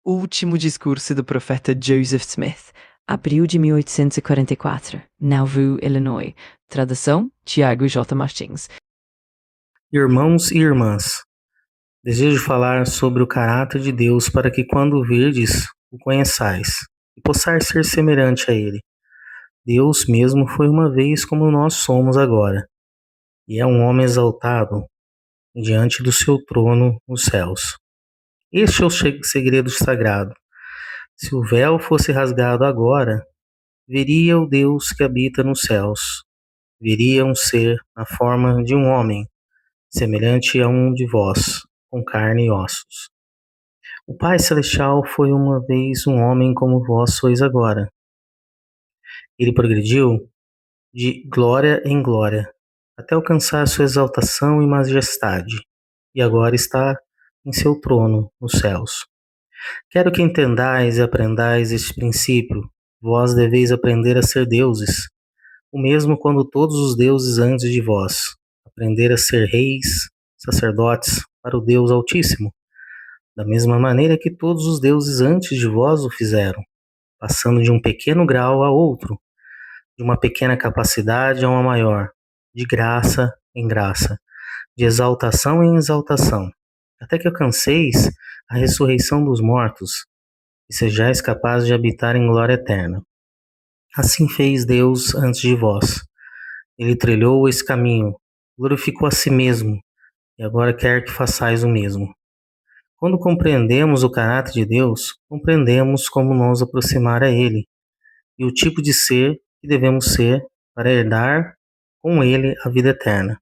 último discurso do profeta Joseph Smith, abril de 1844, Nauvoo, Illinois. Tradução, Tiago J. Martins. Irmãos e irmãs, desejo falar sobre o caráter de Deus para que quando o virdes, o conheçais, e possais ser semelhante a ele. Deus mesmo foi uma vez como nós somos agora, e é um homem exaltado diante do seu trono nos céus. Este é o segredo sagrado. Se o véu fosse rasgado agora, veria o Deus que habita nos céus. Veria um ser na forma de um homem, semelhante a um de vós, com carne e ossos. O Pai Celestial foi uma vez um homem como vós sois agora. Ele progrediu de glória em glória, até alcançar sua exaltação e majestade, e agora está em seu trono nos céus. Quero que entendais e aprendais este princípio. Vós deveis aprender a ser deuses, o mesmo quando todos os deuses antes de vós, aprender a ser reis, sacerdotes para o Deus Altíssimo, da mesma maneira que todos os deuses antes de vós o fizeram, passando de um pequeno grau a outro, de uma pequena capacidade a uma maior, de graça em graça, de exaltação em exaltação, até que alcanceis a ressurreição dos mortos e sejais capazes de habitar em glória eterna. Assim fez Deus antes de vós. Ele trilhou esse caminho, glorificou a si mesmo, e agora quer que façais o mesmo. Quando compreendemos o caráter de Deus, compreendemos como nos aproximar a Ele e o tipo de ser que devemos ser para herdar com Ele a vida eterna.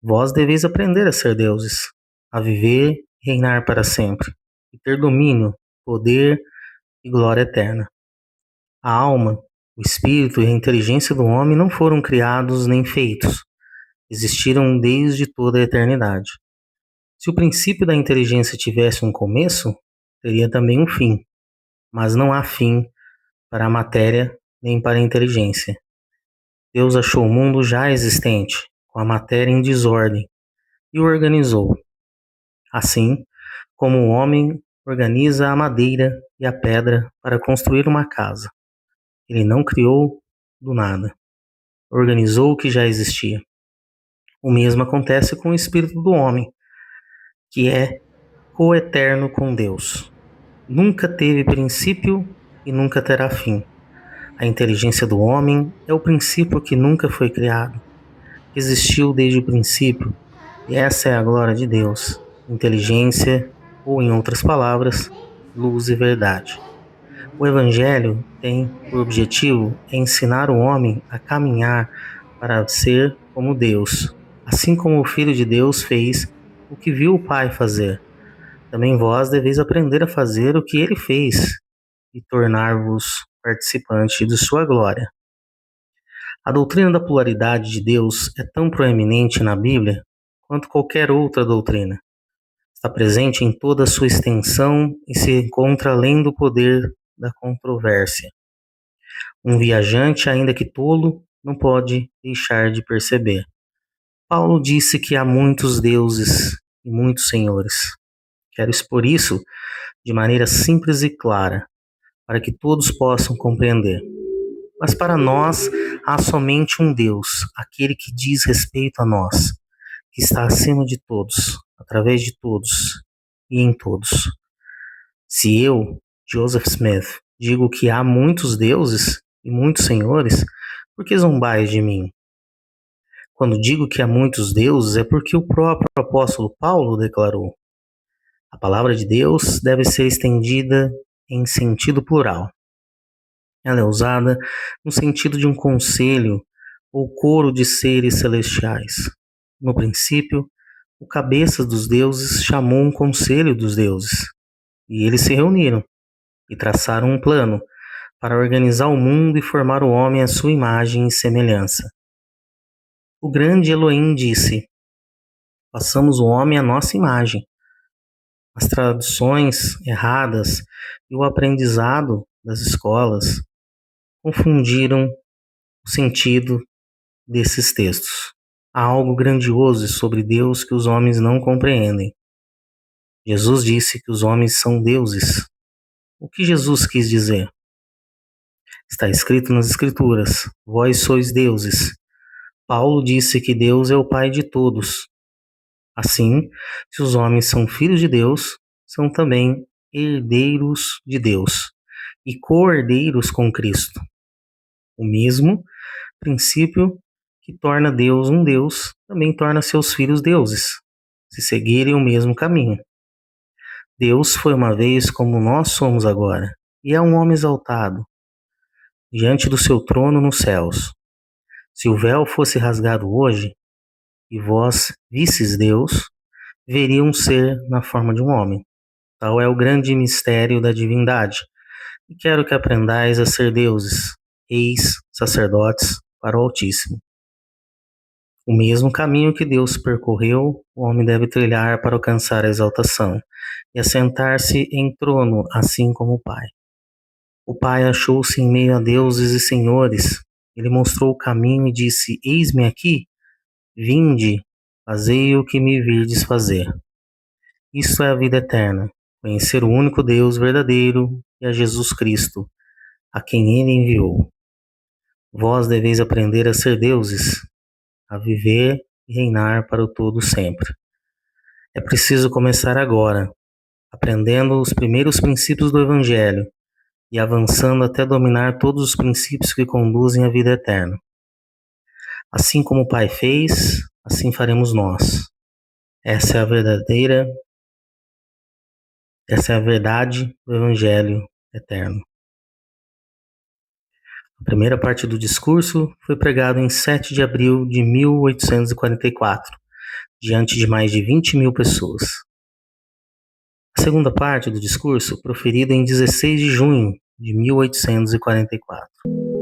Vós deveis aprender a ser deuses, a viver e reinar para sempre, e ter domínio, poder e glória eterna. A alma, o espírito e a inteligência do homem não foram criados nem feitos, existiram desde toda a eternidade. Se o princípio da inteligência tivesse um começo, teria também um fim, mas não há fim para a matéria nem para a inteligência. Deus achou o mundo já existente, com a matéria em desordem, e o organizou. Assim como o homem organiza a madeira e a pedra para construir uma casa. Ele não criou do nada, organizou o que já existia. O mesmo acontece com o espírito do homem, que é coeterno com Deus. Nunca teve princípio e nunca terá fim. A inteligência do homem é o princípio que nunca foi criado. Existiu desde o princípio, e essa é a glória de Deus. Inteligência, ou em outras palavras, luz e verdade. O Evangelho tem por objetivo ensinar o homem a caminhar para ser como Deus, assim como o Filho de Deus fez o que viu o Pai fazer. Também vós deveis aprender a fazer o que ele fez e tornar-vos participantes de sua glória. A doutrina da pluralidade de Deus é tão proeminente na Bíblia quanto qualquer outra doutrina. Está presente em toda a sua extensão e se encontra além do poder da controvérsia. Um viajante, ainda que tolo, não pode deixar de perceber. Paulo disse que há muitos deuses e muitos senhores. Quero expor isso de maneira simples e clara, para que todos possam compreender. Mas para nós há somente um Deus, aquele que diz respeito a nós, que está acima de todos, através de todos e em todos. Se eu, Joseph Smith, digo que há muitos deuses e muitos senhores, por que zombais de mim? Quando digo que há muitos deuses, é porque o próprio apóstolo Paulo declarou: a palavra de Deus deve ser estendida em sentido plural. Ela é usada no sentido de um conselho ou coro de seres celestiais. No princípio, o cabeça dos deuses chamou um conselho dos deuses, e eles se reuniram e traçaram um plano para organizar o mundo e formar o homem à sua imagem e semelhança. O grande Elohim disse: façamos o homem à nossa imagem. As traduções erradas e o aprendizado das escolas confundiram o sentido desses textos. Há algo grandioso sobre Deus que os homens não compreendem. Jesus disse que os homens são deuses. O que Jesus quis dizer? Está escrito nas Escrituras: vós sois deuses. Paulo disse que Deus é o Pai de todos. Assim, se os homens são filhos de Deus, são também herdeiros de Deus e co-herdeiros com Cristo. O mesmo princípio que torna Deus um Deus também torna seus filhos deuses, se seguirem o mesmo caminho. Deus foi uma vez como nós somos agora, e é um homem exaltado, diante do seu trono nos céus. Se o véu fosse rasgado hoje, e vós visses Deus, veriam um ser na forma de um homem. Tal é o grande mistério da divindade. E quero que aprendais a ser deuses, reis, sacerdotes para o Altíssimo. O mesmo caminho que Deus percorreu, o homem deve trilhar para alcançar a exaltação e assentar-se em trono, assim como o Pai. O Pai achou-se em meio a deuses e senhores. Ele mostrou o caminho e disse: eis-me aqui, vinde, fazei o que me virdes fazer. Isso é a vida eterna, conhecer o único Deus verdadeiro e a Jesus Cristo, a quem ele enviou. Vós deveis aprender a ser deuses, a viver e reinar para o todo sempre. É preciso começar agora, aprendendo os primeiros princípios do Evangelho e avançando até dominar todos os princípios que conduzem à vida eterna. Assim como o Pai fez, assim faremos nós. Essa é a verdade do Evangelho eterno. A primeira parte do discurso foi pregado em 7 de abril de 1844, diante de mais de 20.000 pessoas. A segunda parte do discurso, proferida em 16 de junho de 1844.